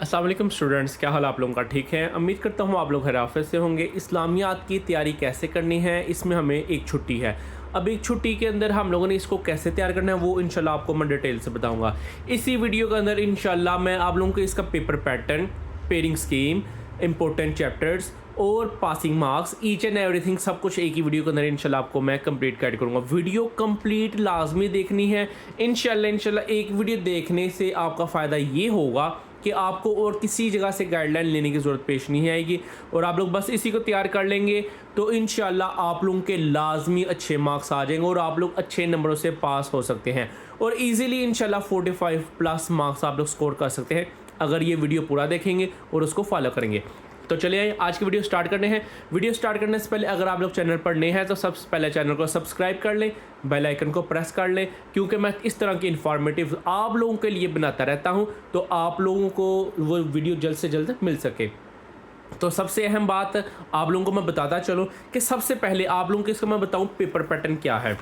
अस्सलाम वालेकुम स्टूडेंट्स, क्या हाल आप लोगों का? ठीक है, उम्मीद करता हूँ आप लोग खैरियत से होंगे। इस्लामियात की तैयारी कैसे करनी है, इसमें हमें एक छुट्टी है। अब एक छुट्टी के अंदर हम लोगों ने इसको कैसे तैयार करना है वो इंशाल्लाह आपको मैं डिटेल से बताऊंगा। इसी वीडियो के अंदर इंशाल्लाह मैं आप लोगों को इसका paper pattern, pairing scheme, important chapters और passing marks, each and everything सब कुछ एक ही वीडियो के अंदर इंशाल्लाह आपको मैं कंप्लीट गाइड करूँगा। वीडियो कंप्लीट लाजमी देखनी है। इंशाल्लाह एक वीडियो देखने से आपका फ़ायदा ये होगा कि आपको और किसी जगह से गाइडलाइन लेने की ज़रूरत पेश नहीं आएगी और आप लोग बस इसी को तैयार कर लेंगे तो इंशाल्लाह आप लोगों के लाजमी अच्छे मार्क्स आ जाएंगे और आप लोग अच्छे नंबरों से पास हो सकते हैं और इजीली इंशाल्लाह 45+ मार्क्स आप लोग स्कोर कर सकते हैं अगर ये वीडियो पूरा देखेंगे और उसको फॉलो करेंगे। तो चलिए आज की वीडियो स्टार्ट करने हैं। वीडियो स्टार्ट करने से पहले अगर आप लोग चैनल पर नए हैं तो सबसे पहले चैनल को सब्सक्राइब कर लें, बेल आइकन को प्रेस कर लें, क्योंकि मैं इस तरह की इन्फॉर्मेटिव आप लोगों के लिए बनाता रहता हूं तो आप लोगों को वो वीडियो जल्द से जल्द मिल सके। तो सबसे अहम बात आप लोगों को मैं बताता चलूँ कि सबसे पहले आप लोगों को इसका मैं बताऊँ पेपर पैटर्न क्या है।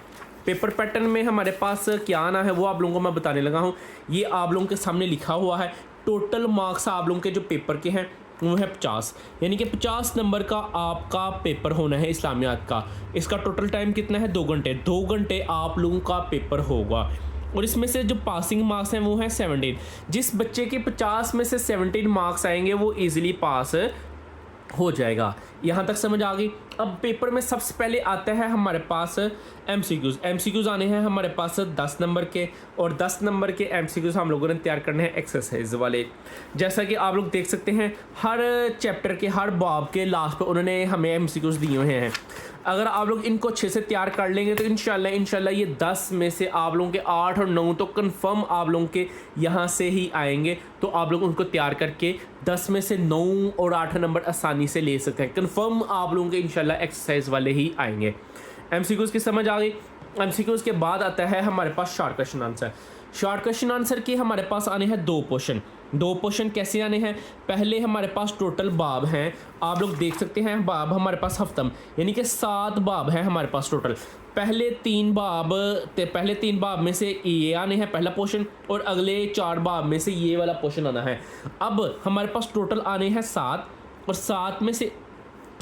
पेपर पैटर्न में हमारे पास क्या आना है वो आप लोगों को मैं बताने लगा हूँ। ये आप लोगों के सामने लिखा हुआ है। टोटल मार्क्स आप लोगों के जो पेपर के हैं वो है 50, यानी कि 50 नंबर का आपका पेपर होना है इस्लामियात का। इसका टोटल टाइम कितना है? 2 घंटे। 2 घंटे आप लोगों का पेपर होगा और इसमें से जो पासिंग मार्क्स हैं वो हैं 17। जिस बच्चे के 50 में से 17 मार्क्स आएंगे वो इजीली पास हो जाएगा। यहाँ तक समझ आ गई। अब पेपर में सबसे पहले आता है हमारे पास एमसीक्यूज़ आने हैं हमारे पास 10 नंबर के और 10 नंबर के एमसीक्यूज़ हम लोगों ने तैयार करने हैं एक्सरसाइज वाले। जैसा कि आप लोग देख सकते हैं हर चैप्टर के हर बाब के लास्ट पर उन्होंने हमें एमसीक्यूज़ दिए हुए हैं। अगर आप लोग इनको अच्छे से तैयार कर लेंगे तो इंशाल्लाह ये 10 में से आप लोगों के 8 और 9 तो कंफर्म आप लोगों के यहाँ से ही आएंगे। तो आप लोग उनको तैयार करके 10 में से 9 और 8 नंबर आसानी से ले सकते हैं। कंफर्म आप लोगों के इंशाल्लाह एक्सरसाइज वाले ही आएंगे। एमसीक्यूज़ की समझ आ गई। एमसीक्यूज़ के बाद आता है हमारे पास short question answer. Short question answer के हमारे पास आने हैं 2 पोर्शन। 2 पोर्शन कैसे आने हैं? पहले हमारे पास टोटल बाब हैं, आप लोग देख सकते हैं बाब हमारे पास हफ्तम, यानी कि 7 बाब हैं हमारे पास टोटल। पहले 3 बाब में से ये आने हैं पहला पोर्शन और अगले 4 बाब में से ये वाला पोर्शन आना है। अब हमारे पास टोटल आने हैं 7 और 7 में से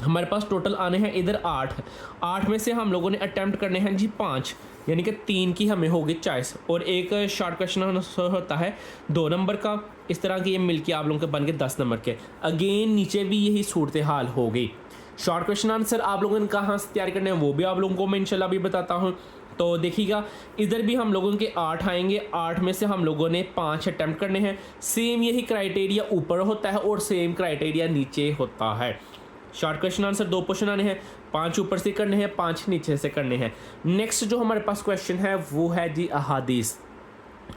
हमारे पास टोटल आने हैं इधर 8 में से हम लोगों ने अटैम्प्ट करने हैं जी 5, यानी कि 3 की हमें होगी चॉइस और एक शॉर्ट क्वेश्चन होता है 2 नंबर का। इस तरह के ये मिलके आप लोगों के बन के 10 नंबर के। अगेन नीचे भी यही सूरत हाल हो गई। शॉर्ट क्वेश्चन आंसर आप लोगों ने कहाँ से तैयार करने हैं वो भी आप लोगों को मैं इंशाल्लाह भी बताता हूँ। तो देखिएगा इधर भी हम लोगों के 8 आएंगे। 8 में से हम लोगों ने 5 अटैम्प्ट करने हैं। सेम यही क्राइटेरिया ऊपर होता है और सेम क्राइटेरिया नीचे होता है। शॉर्ट क्वेश्चन आंसर 2 क्वेश्चन आने हैं, 5 ऊपर से करने हैं, 5 नीचे से करने हैं। नेक्स्ट जो हमारे पास क्वेश्चन है वो है जी अहादीस।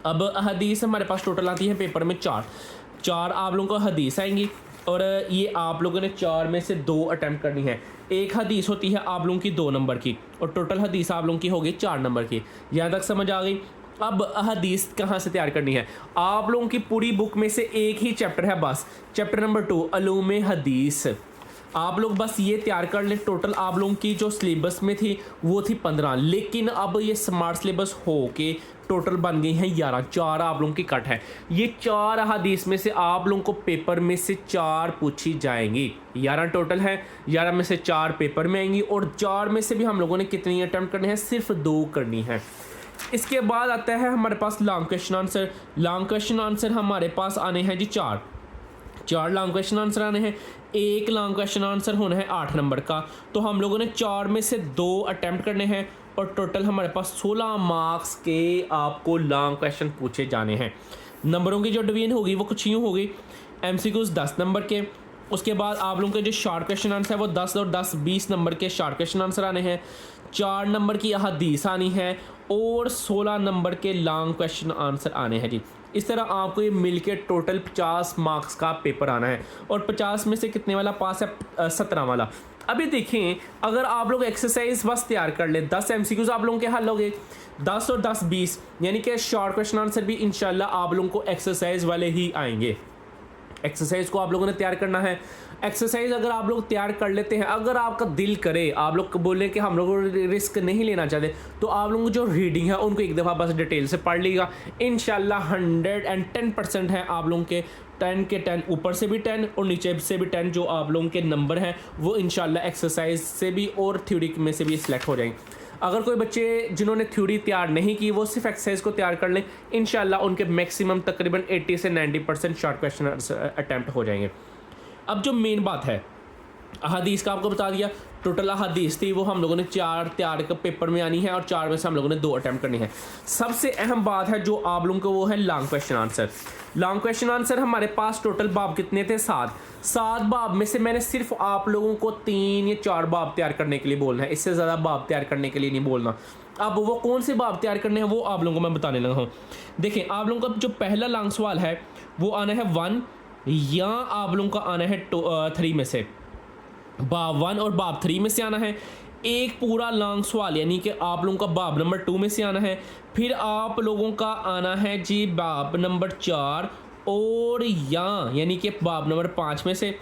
अब अहादीस हमारे पास टोटल आती है पेपर में 4 आप लोगों को हदीस आएंगी और ये आप लोगों ने 4 में से 2 अटैम्प्ट करनी है। एक हदीस होती है आप लोगों की 2 नंबर की और टोटल हदीस आप लोगों की होगी 4 नंबर की। यहाँ तक समझ आ गई। अब हदीस कहाँ से तैयार करनी है? आप लोगों की पूरी बुक में से एक ही चैप्टर है बस, चैप्टर नंबर 2 अलूम हदीस। आप लोग बस ये तैयार कर लें। टोटल आप लोगों की जो सिलेबस में थी वो थी 15, लेकिन अब ये स्मार्ट सिलेबस हो के टोटल बन गई हैं 11। 4 आप लोगों की कट है। ये 4 हदीस में से आप लोगों को पेपर में से 4 पूछी जाएंगी। 11 टोटल है, 11 में से 4 पेपर में आएंगी और 4 में से भी हम लोगों ने कितनी अटैम्प्ट करनी है? सिर्फ 2 करनी है। इसके बाद आता है हमारे पास long question answer. Long question answer हमारे पास आने हैं जी 4 लॉन्ग क्वेश्चन आंसर आने हैं। एक लॉन्ग क्वेश्चन आंसर होना है 8 नंबर का। तो हम लोगों ने 4 में से 2 अटैम्प्ट करने हैं और टोटल हमारे पास 16 मार्क्स के आपको लॉन्ग क्वेश्चन पूछे जाने हैं। नंबरों की जो डिवीजन होगी वो कुछ यूँ होगी। एमसीक्यूज़ 10 नंबर के, उसके बाद आप लोगों के जो शॉर्ट क्वेश्चन आंसर है वो 10 और 10 20 नंबर के शॉर्ट क्वेश्चन आंसर आने हैं। 4 नंबर की हदीस आनी है और 16 नंबर के लॉन्ग क्वेश्चन आंसर आने हैं जी। इस तरह आपको ये मिलके टोटल 50 मार्क्स का पेपर आना है और 50 में से कितने वाला पास है? 17 वाला। अभी देखें अगर आप लोग एक्सरसाइज बस तैयार कर लें 10 एमसीक्यूज़ आप लोगों के हल हो गए। 10 और 10 20, यानी कि शॉर्ट क्वेश्चन आंसर भी इंशाल्लाह आप लोगों को एक्सरसाइज वाले ही आएंगे। एक्सरसाइज को आप लोगों ने तैयार करना है। एक्सरसाइज अगर आप लोग तैयार कर लेते हैं, अगर आपका दिल करे, आप लोग बोलें कि हम लोग रिस्क नहीं लेना चाहते, तो आप लोगों की जो रीडिंग है उनको एक दफ़ा बस डिटेल से पढ़ लीजिएगा। इंशाल्लाह 110% है आप लोगों के 10 के 10, ऊपर से भी 10 और नीचे से भी 10 जो आप लोगों के नंबर हैं वो इंशाल्लाह एक्सरसाइज से भी और थ्योरी में से भी सिलेक्ट हो जाएंगे। अगर कोई बच्चे जिन्होंने थ्योरी तैयार नहीं की वो सिर्फ एक्सरसाइज को तैयार कर लें, इंशाल्लाह उनके मैक्सिमम तकरीबन 80 से 90% शॉर्ट क्वेश्चन अटैम्प्ट हो जाएंगे। अब जो मेन बात है, अहादीस का आपको बता दिया, टोटल अहादीस थी वो हम लोगों ने 4 तैयार कर पेपर में आनी है और 4 में से हम लोगों ने 2 अटैम्प्ट करनी है। सबसे अहम बात है जो आप लोगों को वो है long question answer. Long question answer हमारे पास टोटल बाब कितने थे? 7 बाब में से मैंने सिर्फ आप लोगों को 3 या 4 बाब तैयार करने के लिए बोलना है, इससे ज़्यादा बाब तैयार करने के लिए नहीं बोलना। अब वो कौन से बाब तैयार करने हैं वो आप लोगों को मैं बताने लगा हूँ। देखिए, आप लोगों का जो पहला लॉन्ग सवाल है वो आना है 1 या आप लोगों का आना है 3 में से, बाब 1 और बाब 3 में से आना है। एक पूरा लॉन्ग सवाल यानी कि आप लोगों का बाब नंबर 2 में से आना है। फिर आप लोगों का आना है जी बाब नंबर 4 और यानी कि बाब नंबर 5 में से।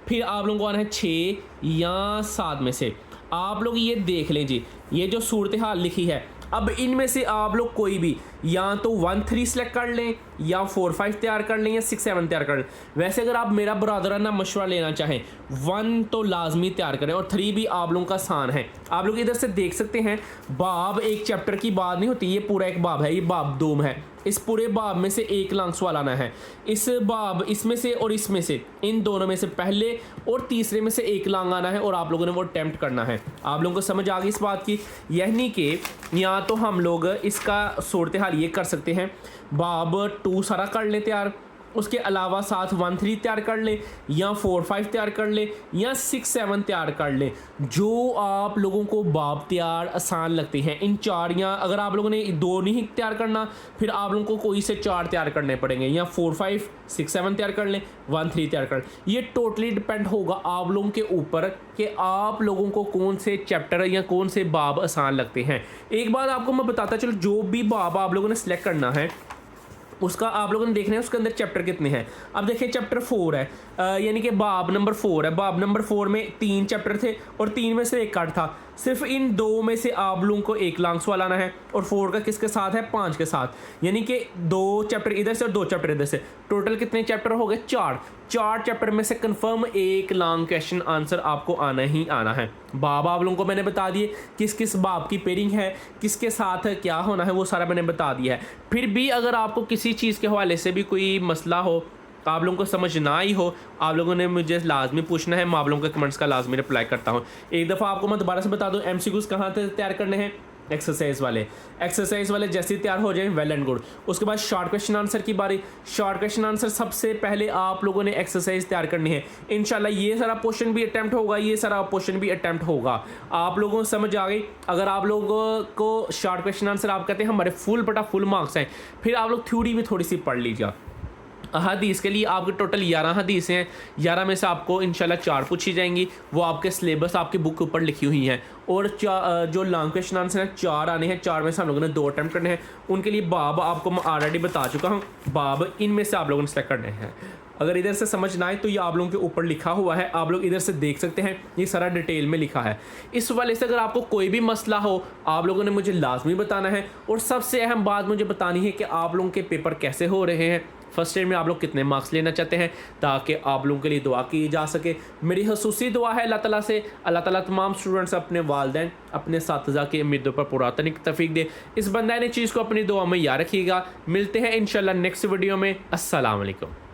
फिर आप लोगों को आना है 6 या 7 में से। आप लोग ये देख लें जी, ये जो सूरत हाल लिखी है, अब इनमें से आप लोग कोई भी या तो 1 3 सेलेक्ट कर लें या 4 5 तैयार कर लें या 6 7 तैयार कर लें। वैसे अगर आप मेरा बरादराना मशवरा लेना चाहें, 1 तो लाजमी तैयार करें और 3 भी आप लोगों का आसान है। आप लोग इधर से देख सकते हैं, बाब एक चैप्टर की बात नहीं होती, ये पूरा एक बाब है, ये बाब 2 में है। इस पूरे बाब में से एक लॉन्ग सवाल आना है। इस बाब इसमें से और इसमें से, इन दोनों में से पहले और तीसरे में से एक लॉन्ग आना है और आप लोगों ने वो अटेम्प्ट करना है। आप लोगों को समझ आ गई इस बात की? यानी कि या तो हम लोग इसका सूरत हाल ये कर सकते हैं, बाब 2 सारा कर लें तैयार, उसके अलावा साथ 1 3 तैयार कर ले या 4 5 तैयार कर ले या 6 7 तैयार कर ले। जो आप लोगों को बाब तैयार आसान लगते हैं, इन 4 या अगर आप लोगों ने 2 नहीं तैयार करना, फिर आप लोगों को कोई से 4 तैयार करने पड़ेंगे या 4 5 6 7 तैयार कर लें, 1 3 तैयार कर लें। ये टोटली डिपेंड होगा आप लोगों के ऊपर कि आप लोगों को कौन से चैप्टर या कौन से बाब आसान लगते हैं। एक बात आपको मैं बताता चलो, जो भी बाब आप लोगों ने सिलेक्ट करना है उसका आप लोगों ने देखना है उसके अंदर चैप्टर कितने हैं। अब देखिए चैप्टर 4 है, यानी कि बाब नंबर 4 है। बाब नंबर 4 में 3 चैप्टर थे और 3 में से एक कट था। सिर्फ इन 2 में से आप लोगों को एक लॉन्ग सवाल आना है और 4 का किसके साथ है? 5 के साथ। यानी कि 2 चैप्टर इधर से और 2 चैप्टर इधर से, टोटल कितने चैप्टर हो गए? 4 चैप्टर में से कंफर्म एक लॉन्ग क्वेश्चन आंसर आपको आना ही आना है। बाब आप लोगों को मैंने बता दिए, किस किस बाब की पेयरिंग है, किसके साथ क्या होना है, वो सारा मैंने बता दिया है। फिर भी अगर आपको किसी चीज़ के हवाले से भी कोई मसला हो, आप लोगों को समझ ना आई हो, आप लोगों ने मुझे लाजमी पूछना है, मैं आप लोगों के कमेंट्स का लाजमी रिप्लाई करता हूँ। एक दफ़ा आपको मैं दोबारा से बता दूँ, MCQs कहाँ से तैयार करने हैं? एक्सरसाइज वाले जैसे ही तैयार हो जाएं वेल एंड गुड। उसके बाद शॉर्ट क्वेश्चन आंसर की बारी। शॉर्ट क्वेश्चन आंसर सबसे पहले आप लोगों ने एक्सरसाइज तैयार करनी है। इंशाल्लाह ये सारा पोर्शन भी अटैम्प्ट होगा, ये सारा पोर्शन भी अटैम्प्ट होगा। आप लोगों को समझ आ गई? अगर आप लोगों को शॉर्ट क्वेश्चन आंसर आप कहते हैं हमारे फुल मार्क्स हैं, फिर आप लोग थ्योरी भी थोड़ी सी पढ़ लीजिए। हदीस के लिए आपके टोटल 11 हदीस हैं, 11 में से आपको इंशाल्लाह 4 पूछी जाएंगी, वो आपके सिलेबस आपकी बुक के ऊपर लिखी हुई हैं। और जो लॉन्ग क्वेश्चन आंसर हैं 4 आने हैं, 4 में से हम लोगों ने 2 अटैम्प्ट करने हैं। उनके लिए बाब आपको मैं ऑलरेडी बता चुका हूँ, बाब इनमें से आप लोगों ने सेलेक्ट करने हैं। अगर इधर से समझ ना आए तो ये आप लोगों के ऊपर लिखा हुआ है, आप लोग इधर से देख सकते हैं, ये सारा डिटेल में लिखा है। इस वाले से अगर आपको कोई भी मसला हो आप लोगों ने मुझे लाजमी बताना है। और सबसे अहम बात मुझे बतानी है कि आप लोगों के पेपर कैसे हो रहे हैं, फर्स्ट ईयर में आप लोग कितने मार्क्स लेना चाहते हैं, ताकि आप लोगों के लिए दुआ की जा सके। मेरी खसूसी दुआ है अल्लाह ताला से, अल्लाह ताला तमाम स्टूडेंट्स अपने वालिदैन अपने साथिज़ा की उम्मीदों पर पूरा तौफीक दे। इस बंदा ने चीज़ को अपनी दुआ में याद रखिएगा। मिलते हैं इंशाल्लाह नेक्स्ट वीडियो में। अस्सलाम वालेकुम।